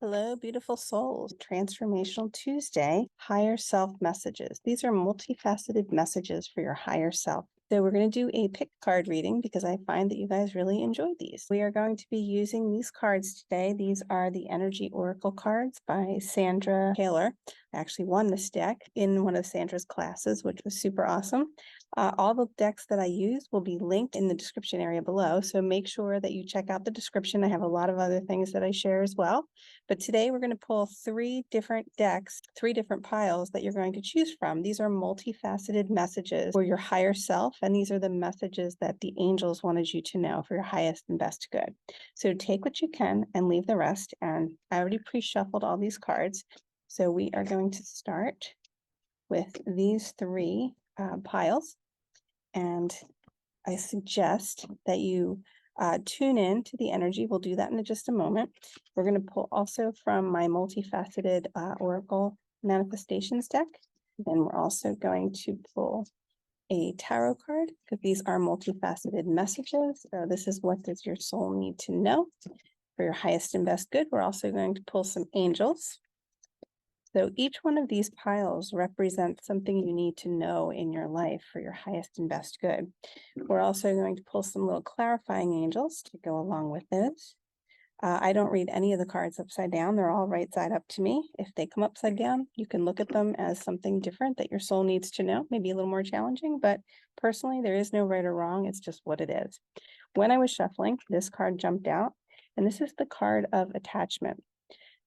Hello, beautiful souls. Transformational Tuesday, higher self messages. These are multifaceted messages for your higher self. So we're going to do a pick card reading because I find that you guys really enjoy these. We are going to be using these cards today. These are the Energy Oracle cards by Sandra Taylor. I actually won this deck in one of Sandra's classes, which was super awesome. All the decks that I use will be linked in the description area below. So make sure that you check out the description. I have a lot of other things that I share as well. But today we're going to pull 3 different decks, 3 different piles that you're going to choose from. These are multifaceted messages for your higher self, and these are the messages that the angels wanted you to know for your highest and best good. So take what you can and leave the rest. And I already pre-shuffled all these cards. So we are going to start with these 3 piles. And I suggest that you tune in to the energy. We'll do that in just a moment. We're going to pull also from my multifaceted Oracle manifestations deck. Then we're also going to pull a tarot card because these are multifaceted messages. So this is what does your soul need to know for your highest and best good. We're also going to pull some angels. So each one of these piles represents something you need to know in your life for your highest and best good. We're also going to pull some little clarifying angels to go along with this. I don't read any of the cards upside down. They're all right side up to me. If they come upside down, you can look at them as something different that your soul needs to know, maybe a little more challenging, but personally, there is no right or wrong. It's just what it is. When I was shuffling, this card jumped out, and this is the card of attachment.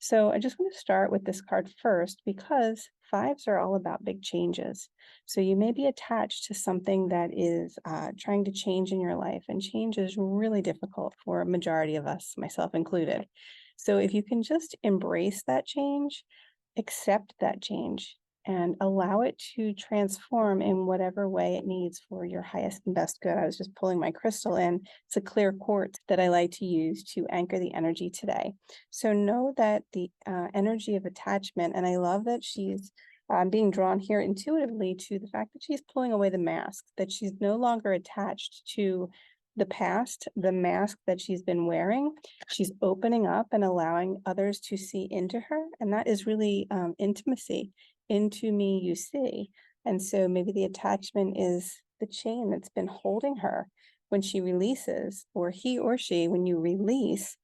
So I just want to start with this card first because 5s are all about big changes. So you may be attached to something that is trying to change in your life, and change is really difficult for a majority of us, myself included. So if you can just embrace that change, accept that change, and allow it to transform in whatever way it needs for your highest and best good. I was just pulling my crystal in. It's a clear quartz that I like to use to anchor the energy today. So know that the energy of attachment, and I love that she's being drawn here intuitively to the fact that she's pulling away the mask, that she's no longer attached to the past, the mask that she's been wearing. She's opening up and allowing others to see into her. And that is really intimacy. Into me you see. And so maybe the attachment is the chain that's been holding her. When she releases, or he or she, when you release,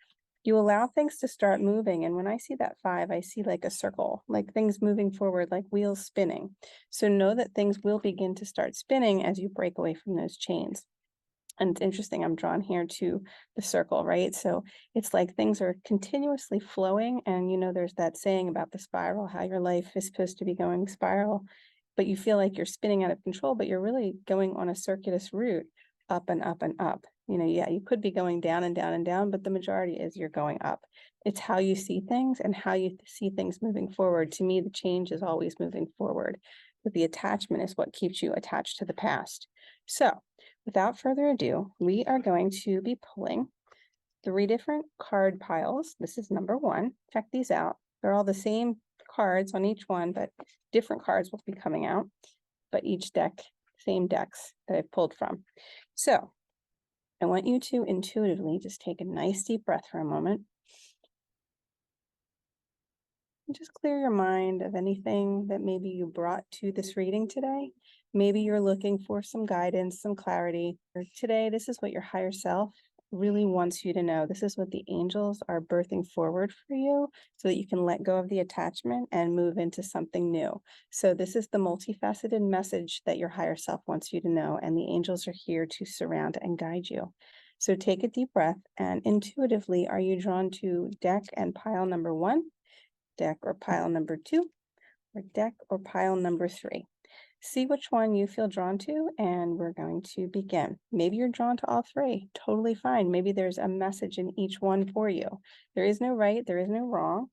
you allow things to start moving. And when I see that 5, I see like a circle, like things moving forward, like wheels spinning. So know that things will begin to start spinning as you break away from those chains. And it's interesting, I'm drawn here to the circle, right? So it's like things are continuously flowing. And, there's that saying about the spiral, how your life is supposed to be going spiral, but you feel like you're spinning out of control, but you're really going on a circuitous route, up and up and up. Yeah, you could be going down and down and down, but the majority is you're going up. It's how you see things and how you see things moving forward. To me, the change is always moving forward, but the attachment is what keeps you attached to the past. So without further ado, we are going to be pulling 3 different card piles. This is number 1. Check these out. They're all the same cards on each one, but different cards will be coming out, but each deck, same decks that I've pulled from. So I want you to intuitively just take a nice deep breath for a moment. And just clear your mind of anything that maybe you brought to this reading today. Maybe you're looking for some guidance, some clarity. Or today, this is what your higher self really wants you to know. This is what the angels are birthing forward for you so that you can let go of the attachment and move into something new. So this is the multifaceted message that your higher self wants you to know, and the angels are here to surround and guide you. So take a deep breath, and intuitively, are you drawn to deck and pile number 1? Deck or pile number 2, or deck or pile number 3. See which one you feel drawn to, and we're going to begin. Maybe you're drawn to all 3, totally fine. Maybe there's a message in each one for you. There is no right, there is no wrong.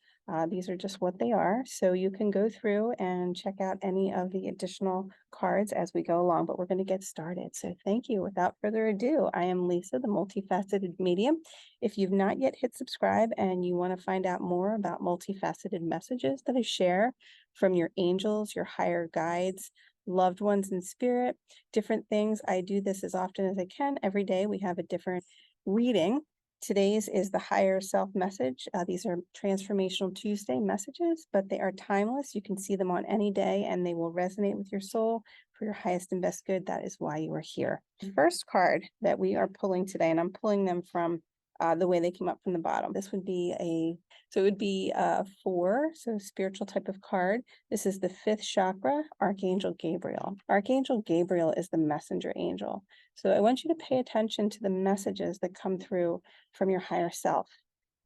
These are just what they are. So you can go through and check out any of the additional cards as we go along, but we're going to get started. So thank you. Without further ado, I am Lisa, the multifaceted medium. If you've not yet hit subscribe and you want to find out more about multifaceted messages that I share from your angels, your higher guides, loved ones in spirit, different things, I do this as often as I can. Every day we have a different reading Today's is the higher self message. These are Transformational Tuesday messages, but they are timeless. You can see them on any day and they will resonate with your soul for your highest and best good. That is why you are here. The first card that we are pulling today, and I'm pulling them from the way they came up from the bottom. This would be it would be 4, so spiritual type of card. This is the 5th chakra, Archangel Gabriel. Archangel Gabriel is the messenger angel. So I want you to pay attention to the messages that come through from your higher self,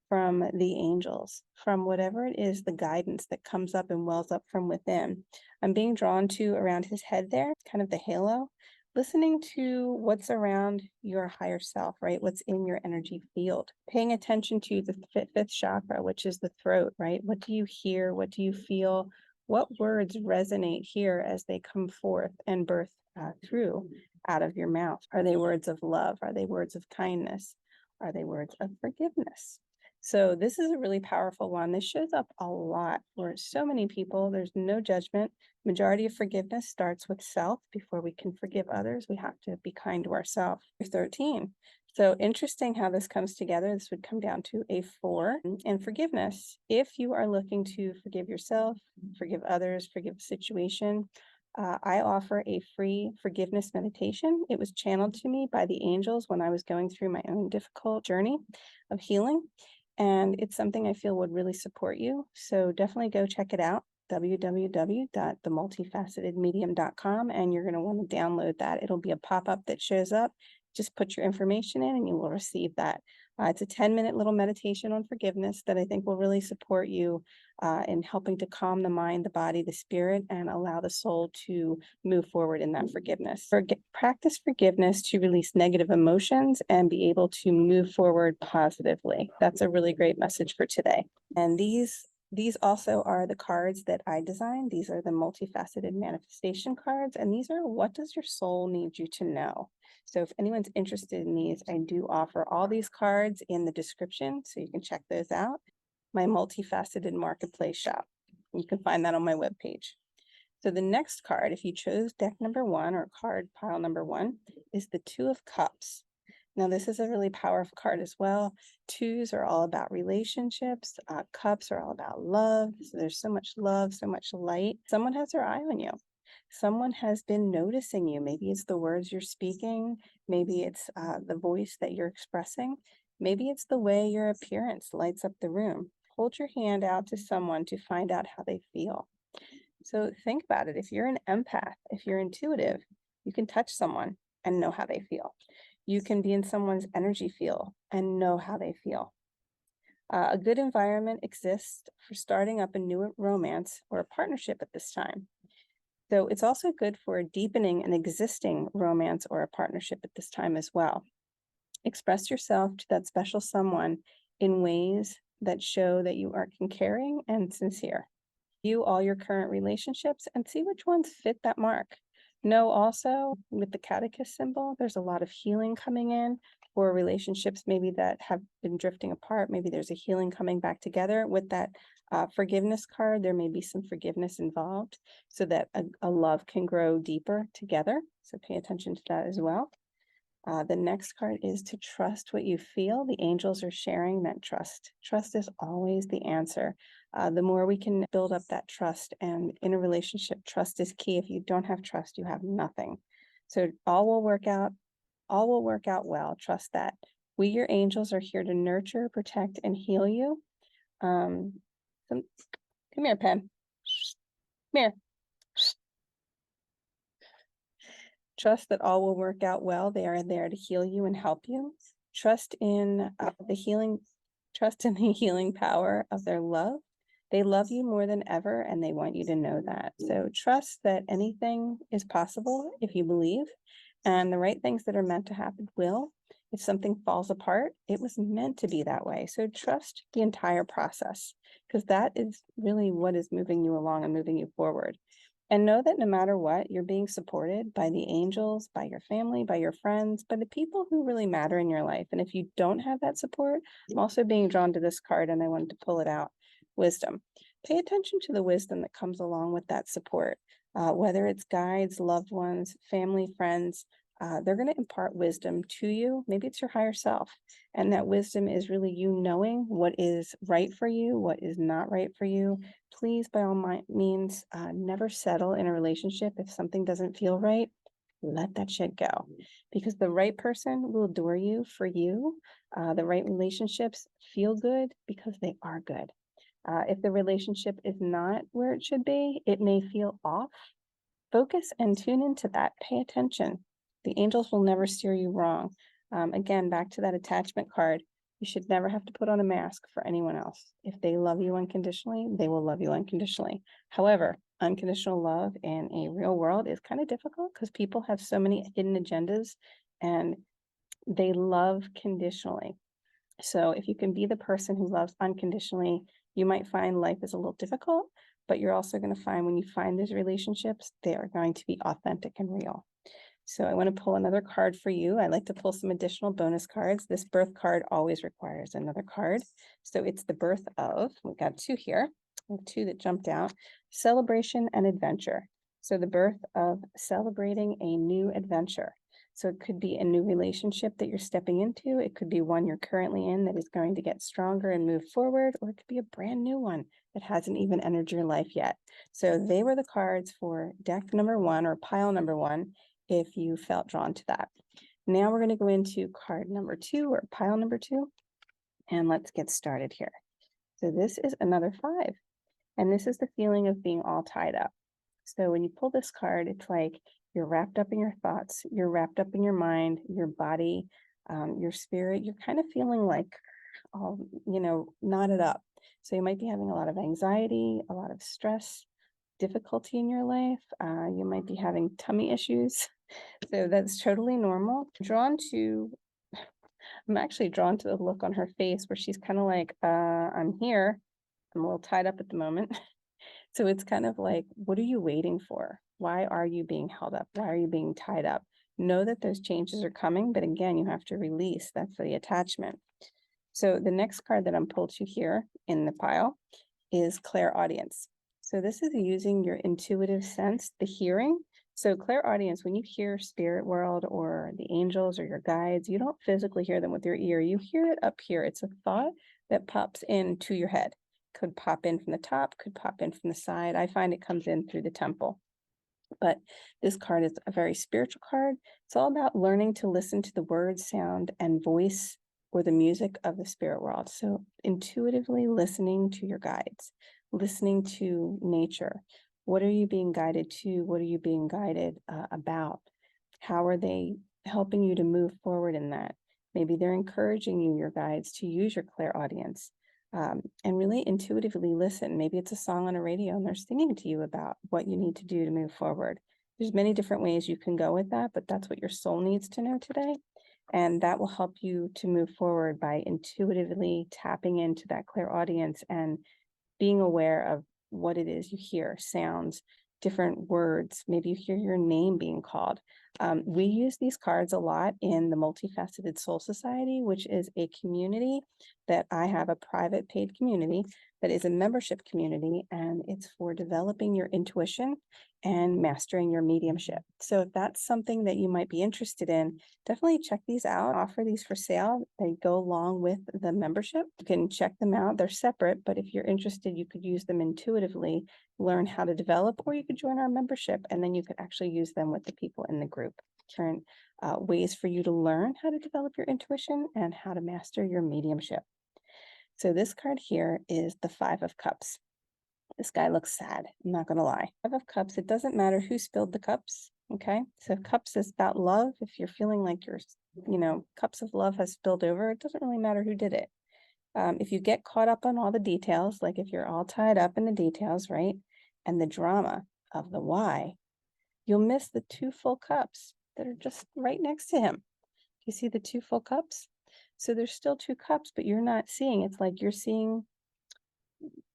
from the angels, from whatever it is, the guidance that comes up and wells up from within. I'm being drawn to around his head there, kind of the halo, listening to what's around your higher self, right? What's in your energy field. Paying attention to the 5th chakra, which is the throat, right? What do you hear? What do you feel? What words resonate here as they come forth and birth through out of your mouth? Are they words of love? Are they words of kindness? Are they words of forgiveness? So this is a really powerful one. This shows up a lot for so many people. There's no judgment. Majority of forgiveness starts with self. Before we can forgive others, we have to be kind to ourselves. 13. So interesting how this comes together. This would come down to a 4. And forgiveness, if you are looking to forgive yourself, forgive others, forgive a situation, I offer a free forgiveness meditation. It was channeled to me by the angels when I was going through my own difficult journey of healing. And it's something I feel would really support you. So definitely go check it out, www.themultifacetedmedium.com, and you're going to want to download that. It'll be a pop-up that shows up. Just put your information in and you will receive that. It's a 10-minute little meditation on forgiveness that I think will really support you in helping to calm the mind, the body, the spirit, and allow the soul to move forward in that forgiveness. Practice forgiveness to release negative emotions and be able to move forward positively. That's a really great message for today. And these also are the cards that I designed. These are the multifaceted manifestation cards, and these are what does your soul need you to know? So if anyone's interested in these, I do offer all these cards in the description, so you can check those out. My multifaceted marketplace shop. You can find that on my webpage. So the next card, if you chose deck number 1 or card pile number 1, is the 2 of Cups. Now, this is a really powerful card as well. 2s are all about relationships. Cups are all about love. So there's so much love, so much light. Someone has their eye on you. Someone has been noticing you. Maybe it's the words you're speaking. Maybe it's the voice that you're expressing. Maybe it's the way your appearance lights up the room. Hold your hand out to someone to find out how they feel. So think about it. If you're an empath, if you're intuitive, you can touch someone and know how they feel. You can be in someone's energy field and know how they feel. A good environment exists for starting up a new romance or a partnership at this time. So it's also good for deepening an existing romance or a partnership at this time as well. Express yourself to that special someone in ways that show that you are caring and sincere. View all your current relationships and see which ones fit that mark. Know also with the catechist symbol, there's a lot of healing coming in for relationships maybe that have been drifting apart. Maybe there's a healing coming back together. With that forgiveness card, there may be some forgiveness involved so that a love can grow deeper together. So pay attention to that as well. The next card is to trust what you feel. The angels are sharing that trust. Trust is always the answer. The more we can build up that trust, and in a relationship, trust is key. If you don't have trust, you have nothing. So all will work out. All will work out well. Trust that. We, your angels, are here to nurture, protect, and heal you. Come here, Pen. Come here. Trust that all will work out well. They are there to heal you and help you. Trust in the healing power of their love. They love you more than ever, and they want you to know that. So trust that anything is possible if you believe, and the right things that are meant to happen will. If something falls apart, it was meant to be that way. So trust the entire process, because that is really what is moving you along and moving you forward. And know that no matter what, you're being supported by the angels, by your family, by your friends, by the people who really matter in your life. And if you don't have that support, I'm also being drawn to this card and I wanted to pull it out. Wisdom. Pay attention to the wisdom that comes along with that support, whether it's guides, loved ones, family, friends. they're going to impart wisdom to you. Maybe it's your higher self. And that wisdom is really you knowing what is right for you, what is not right for you. Please, by all means, never settle in a relationship if something doesn't feel right. Let that shit go, because the right person will adore you for you. The right relationships feel good because they are good. If the relationship is not where it should be, it may feel off. Focus and tune into that. Pay attention. The angels will never steer you wrong. Again, back to that attachment card, you should never have to put on a mask for anyone else. If they love you unconditionally, they will love you unconditionally. However, unconditional love in a real world is kind of difficult because people have so many hidden agendas and they love conditionally. So if you can be the person who loves unconditionally, you might find life is a little difficult, but you're also going to find when you find those relationships, they are going to be authentic and real. So I want to pull another card for you. I like to pull some additional bonus cards. This birth card always requires another card. So it's the birth of, we've got two here, two that jumped out, celebration and adventure. So the birth of celebrating a new adventure. So it could be a new relationship that you're stepping into. It could be one you're currently in that is going to get stronger and move forward, or it could be a brand new one that hasn't even entered your life yet. So they were the cards for deck number one or pile number one, if you felt drawn to that. Now we're going to go into card number two or pile number two, and let's get started here. So this is another 5, and this is the feeling of being all tied up. So when you pull this card, it's like you're wrapped up in your thoughts, you're wrapped up in your mind, your body, your spirit. You're kind of feeling like all, knotted up. So you might be having a lot of anxiety, a lot of stress, difficulty in your life. You might be having tummy issues. So that's totally normal. I'm actually drawn to the look on her face where she's kind of like, I'm here. I'm a little tied up at the moment. So it's kind of like, what are you waiting for? Why are you being held up? Why are you being tied up? Know that those changes are coming, but again, you have to release. That's the attachment. So the next card that I'm pulled to here in the pile is clairaudience. So this is using your intuitive sense, the hearing. So clairaudience, when you hear spirit world or the angels or your guides, you don't physically hear them with your ear. You hear it up here. It's a thought that pops into your head. Could pop in from the top, could pop in from the side. I find it comes in through the temple. But this card is a very spiritual card. It's all about learning to listen to the word, sound, and voice or the music of the spirit world. So intuitively listening to your guides, listening to nature. What are you being guided to? What are you being guided about? How are they helping you to move forward in that? Maybe they're encouraging you, your guides, to use your clairaudience. And really intuitively listen. Maybe it's a song on a radio and they're singing to you about what you need to do to move forward. There's many different ways you can go with that, but that's what your soul needs to know today. And that will help you to move forward by intuitively tapping into that clairaudience and being aware of what it is you hear, sounds, different words. Maybe you hear your name being called. We use these cards a lot in the Multifaceted Soul Society, which is a community that I have, a private paid community that is a membership community, and it's for developing your intuition and mastering your mediumship. So if that's something that you might be interested in, definitely check these out. I offer these for sale. They go along with the membership. You can check them out. They're separate, but if you're interested, you could use them intuitively, learn how to develop, or you could join our membership, and then you could actually use them with the people in the group. Different ways for you to learn how to develop your intuition and how to master your mediumship. So this card here is the 5 of Cups. This guy looks sad, I'm not going to lie. 5 of Cups, it doesn't matter who spilled the cups, okay? So cups is about love. If you're feeling like your, cups of love has spilled over, it doesn't really matter who did it. If you get caught up on all the details, like if you're all tied up in the details, right? And the drama of the why, you'll miss the 2 full cups that are just right next to him. You see the 2 full cups? So there's still 2 cups, but you're not seeing. It's like you're seeing,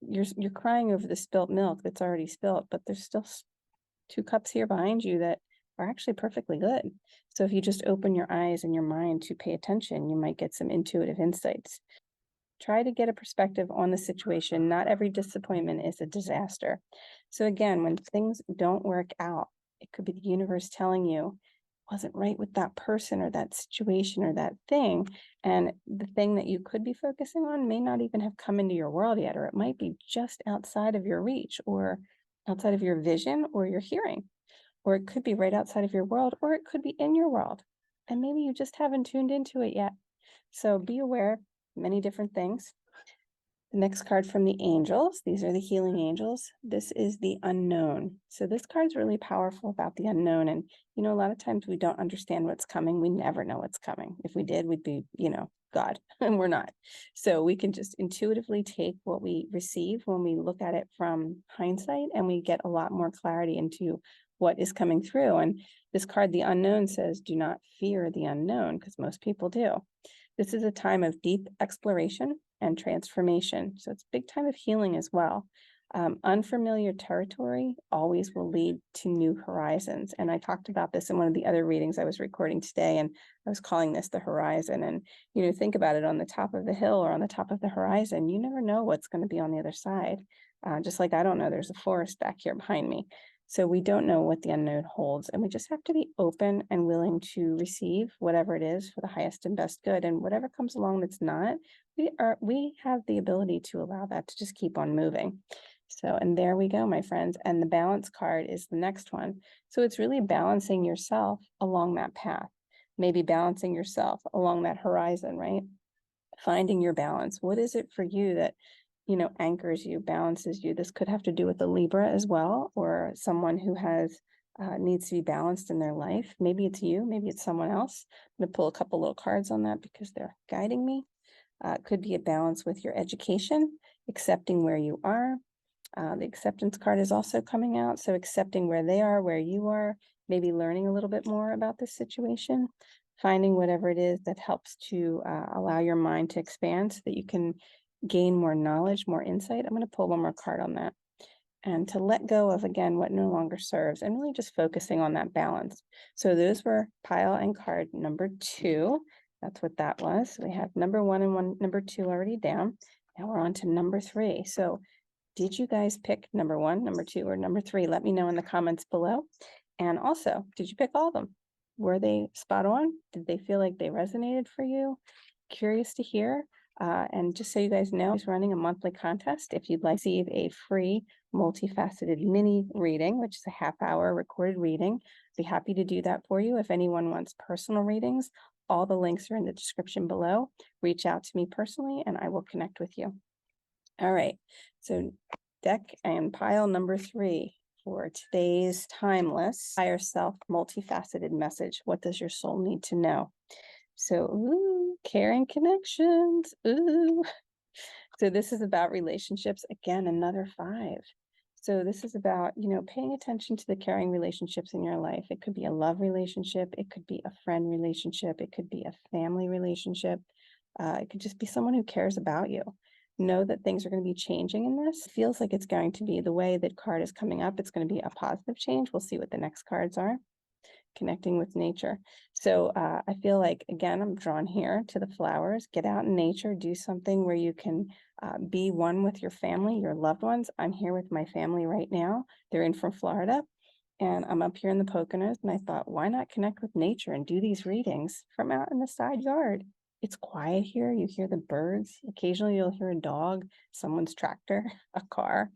you're crying over the spilt milk that's already spilt, but there's still 2 cups here behind you that are actually perfectly good. So if you just open your eyes and your mind to pay attention, you might get some intuitive insights. Try to get a perspective on the situation. Not every disappointment is a disaster. So again, when things don't work out, it could be the universe telling you, wasn't right with that person or that situation or that thing. And the thing that you could be focusing on may not even have come into your world yet, or it might be just outside of your reach or outside of your vision or your hearing, or it could be right outside of your world, or it could be in your world. And maybe you just haven't tuned into it yet. So be aware of many different things. The next card from the angels, these are the healing angels. This is the unknown. So this card's really powerful about the unknown. And, a lot of times we don't understand what's coming. We never know what's coming. If we did, we'd be, God, and we're not. So we can just intuitively take what we receive when we look at it from hindsight, and we get a lot more clarity into what is coming through. And this card, the unknown, says, do not fear the unknown, because most people do. This is a time of deep exploration and transformation. So it's a big time of healing as well. Unfamiliar territory always will lead to new horizons. And I talked about this in one of the other readings I was recording today, and I was calling this the horizon. And, think about it, on the top of the hill or on the top of the horizon, you never know what's going to be on the other side. Just like I don't know, there's a forest back here behind me. So we don't know what the unknown holds, and we just have to be open and willing to receive whatever it is for the highest and best good. And whatever comes along that's not, we have the ability to allow that to just keep on moving. So, and there we go, my friends. And the balance card is the next one. So it's really balancing yourself along that path, maybe balancing yourself along that horizon, right? Finding your balance. What is it for you that anchors you, balances you? This could have to do with a Libra as well, or someone who has needs to be balanced in their life. Maybe it's you, maybe it's someone else. I'm going to pull a couple little cards on that because they're guiding me. It could be a balance with your education, accepting where you are. The acceptance card is also coming out. So accepting where they are, where you are, maybe learning a little bit more about this situation, finding whatever it is that helps to allow your mind to expand so that you can gain more knowledge, more insight. I'm going to pull one more card on that. And to let go of, again, what no longer serves, and really just focusing on that balance. So those were pile and card number 2. That's what that was. We have number 1 and number 2 already down. Now we're on to number 3. So did you guys pick number 1, number 2, or number 3? Let me know in the comments below. And also, did you pick all of them? Were they spot on? Did they feel like they resonated for you? Curious to hear. And just so you guys know, he's running a monthly contest. If you'd like to receive a free multifaceted mini reading, which is a half-hour recorded reading, I'd be happy to do that for you. If anyone wants personal readings, all the links are in the description below. Reach out to me personally and I will connect with you. All right, so deck and pile number 3 for today's timeless higher self multifaceted message. What does your soul need to know? So, ooh, caring connections. Ooh. So this is about relationships. Again, another 5. So this is about, paying attention to the caring relationships in your life. It could be a love relationship. It could be a friend relationship. It could be a family relationship. It could just be someone who cares about you. Know that things are going to be changing in this. It feels like it's going to be the way that card is coming up. It's going to be a positive change. We'll see what the next cards are. Connecting with nature. So I feel like, again, I'm drawn here to the flowers. Get out in nature, do something where you can be one with your family, your loved ones. I'm here with my family right now. They're in from Florida, and I'm up here in the Poconos, and I thought, why not connect with nature and do these readings from out in the side yard? It's quiet here. You hear the birds. Occasionally you'll hear a dog, someone's tractor, a car,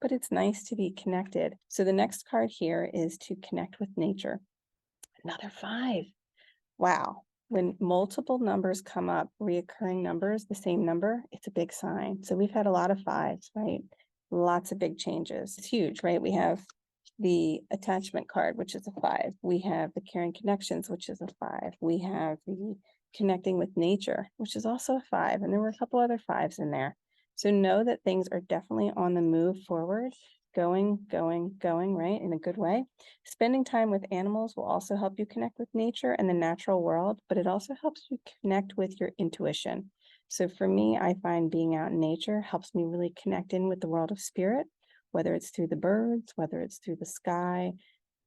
but it's nice to be connected. So the next card here is to connect with nature. Another 5. Wow. When multiple numbers come up, reoccurring numbers, the same number, it's a big sign. So we've had a lot of 5s, right? Lots of big changes. It's huge, right? We have the attachment card, which is a 5. We have the caring connections, which is a 5. We have the connecting with nature, which is also a 5. And there were a couple other 5s in there. So know that things are definitely on the move forward. Going, right, in a good way. Spending time with animals will also help you connect with nature and the natural world, but it also helps you connect with your intuition. So for me, I find being out in nature helps me really connect in with the world of spirit, whether it's through the birds, whether it's through the sky,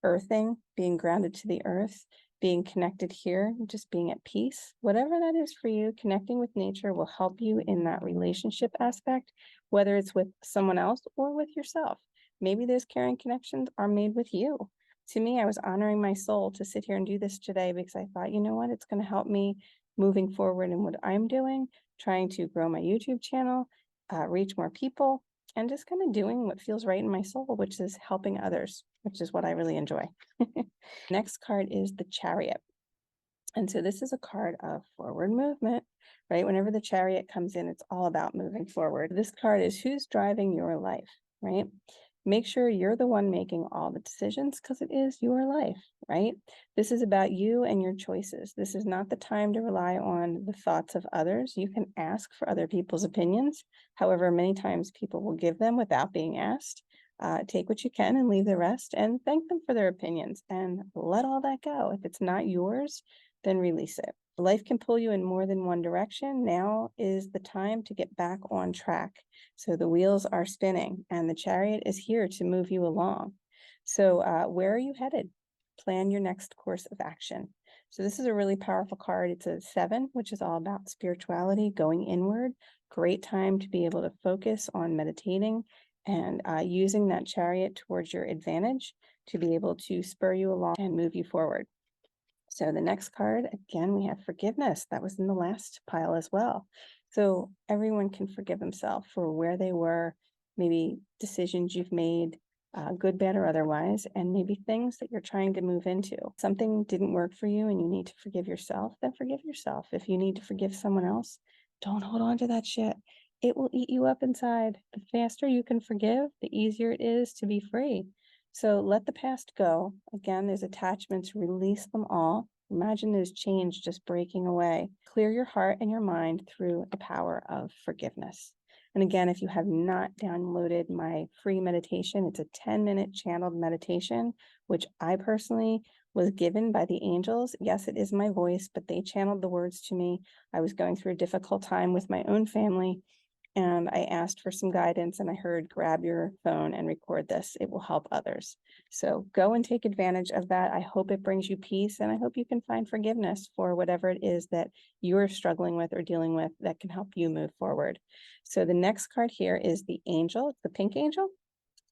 earthing, being grounded to the earth, being connected here, just being at peace. Whatever that is for you, connecting with nature will help you in that relationship aspect, whether it's with someone else or with yourself. Maybe those caring connections are made with you. To me, I was honoring my soul to sit here and do this today because I thought, you know what, it's going to help me moving forward in what I'm doing, trying to grow my YouTube channel, reach more people, and just kind of doing what feels right in my soul, which is helping others, which is what I really enjoy. Next card is the Chariot. And so this is a card of forward movement, right? Whenever the Chariot comes in, it's all about moving forward. This card is who's driving your life, right? Make sure you're the one making all the decisions because it is your life, right? This is about you and your choices. This is not the time to rely on the thoughts of others. You can ask for other people's opinions. However, many times people will give them without being asked. Take what you can and leave the rest, and thank them for their opinions and let all that go. If it's not yours, then release it. Life can pull you in more than one direction. Now is the time to get back on track. So the wheels are spinning and the Chariot is here to move you along. So where are you headed? Plan your next course of action. So this is a really powerful card. It's a 7, which is all about spirituality, going inward. Great time to be able to focus on meditating and using that Chariot towards your advantage to be able to spur you along and move you forward. So the next card, again, we have forgiveness. That was in the last pile as well. So everyone can forgive themselves for where they were, maybe decisions you've made, good, bad, or otherwise, and maybe things that you're trying to move into. Something didn't work for you and you need to forgive yourself, then forgive yourself. If you need to forgive someone else, don't hold on to that shit. It will eat you up inside. The faster you can forgive, the easier it is to be free. So let the past go. Again, there's attachments, release them all. Imagine those chains just breaking away. Clear your heart and your mind through the power of forgiveness. And again, if you have not downloaded my free meditation, it's a 10-minute channeled meditation, which I personally was given by the angels. Yes, it is my voice, but they channeled the words to me. I was going through a difficult time with my own family, and I asked for some guidance, and I heard, grab your phone and record this. It will help others. So go and take advantage of that. I hope it brings you peace, and I hope you can find forgiveness for whatever it is that you're struggling with or dealing with that can help you move forward. So the next card here is the angel. It's the pink angel.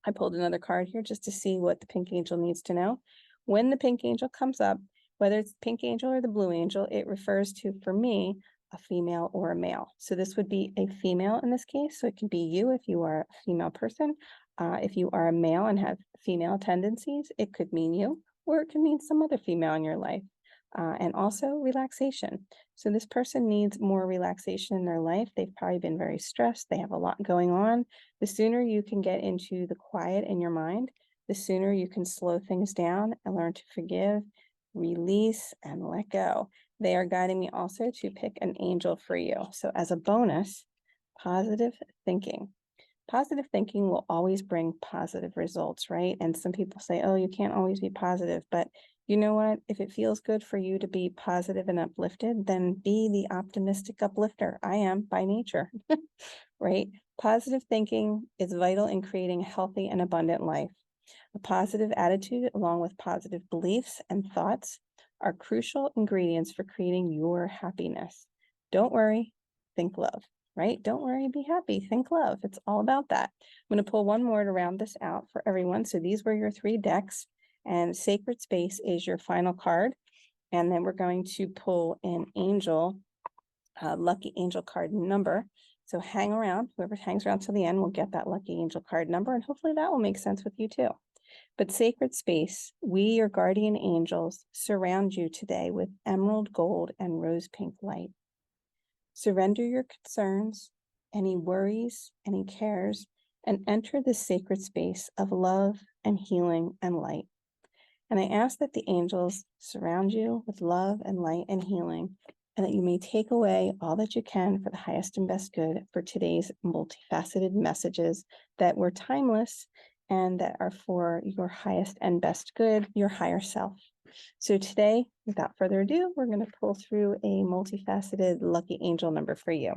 I pulled another card here just to see what the pink angel needs to know. When the pink angel comes up, whether it's the pink angel or the blue angel, it refers to, for me, a female or a male. So this would be a female in this case. So it can be you if you are a female person. If you are a male and have female tendencies, it could mean you, or it could mean some other female in your life. And also relaxation. So this person needs more relaxation in their life. They've probably been very stressed. They have a lot going on. The sooner you can get into the quiet in your mind, the sooner you can slow things down and learn to forgive, release, and let go. They are guiding me also to pick an angel for you. So as a bonus, positive thinking. Positive thinking will always bring positive results, right? And some people say, oh, you can't always be positive, but you know what? If it feels good for you to be positive and uplifted, then be the optimistic uplifter. I am by nature, right? Positive thinking is vital in creating a healthy and abundant life. A positive attitude, along with positive beliefs and thoughts, are crucial ingredients for creating your happiness. Don't worry, think love, right? Don't worry, be happy, think love. It's all about that. I'm going to pull one more to round this out for everyone. So these were your 3 decks, and Sacred Space is your final card. And then we're going to pull an angel, lucky angel card number. So hang around. Whoever hangs around till the end will get that lucky angel card number, and hopefully that will make sense with you too. But Sacred Space, we, your guardian angels, surround you today with emerald gold and rose pink light. Surrender your concerns, any worries, any cares, and enter the sacred space of love and healing and light. And I ask that the angels surround you with love and light and healing, and that you may take away all that you can for the highest and best good for today's multifaceted messages that were timeless and that are for your highest and best good, your higher self. So today, without further ado, we're going to pull through a multifaceted lucky angel number for you.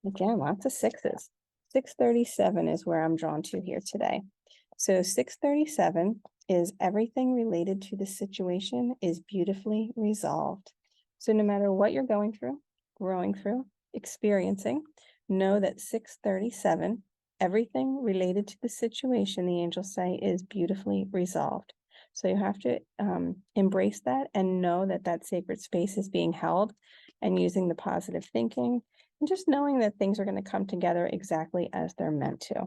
Again, lots of 6s. 637 is where I'm drawn to here today. So 637 is everything related to the situation is beautifully resolved. So no matter what you're going through, growing through, experiencing, know that 637, everything related to the situation, the angels say, is beautifully resolved. So you have to embrace that and know that that sacred space is being held, and using the positive thinking and just knowing that things are going to come together exactly as they're meant to.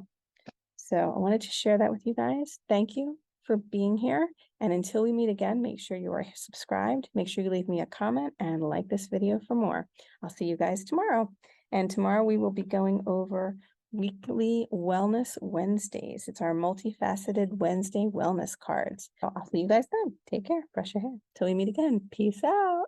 So I wanted to share that with you guys. Thank you for being here. And until we meet again, make sure you are subscribed. Make sure you leave me a comment and like this video for more. I'll see you guys tomorrow. And tomorrow we will be going over weekly Wellness Wednesdays. It's our Multifaceted Wednesday Wellness cards. So I'll see you guys then. Take care. Brush your hair. Till we meet again. Peace out.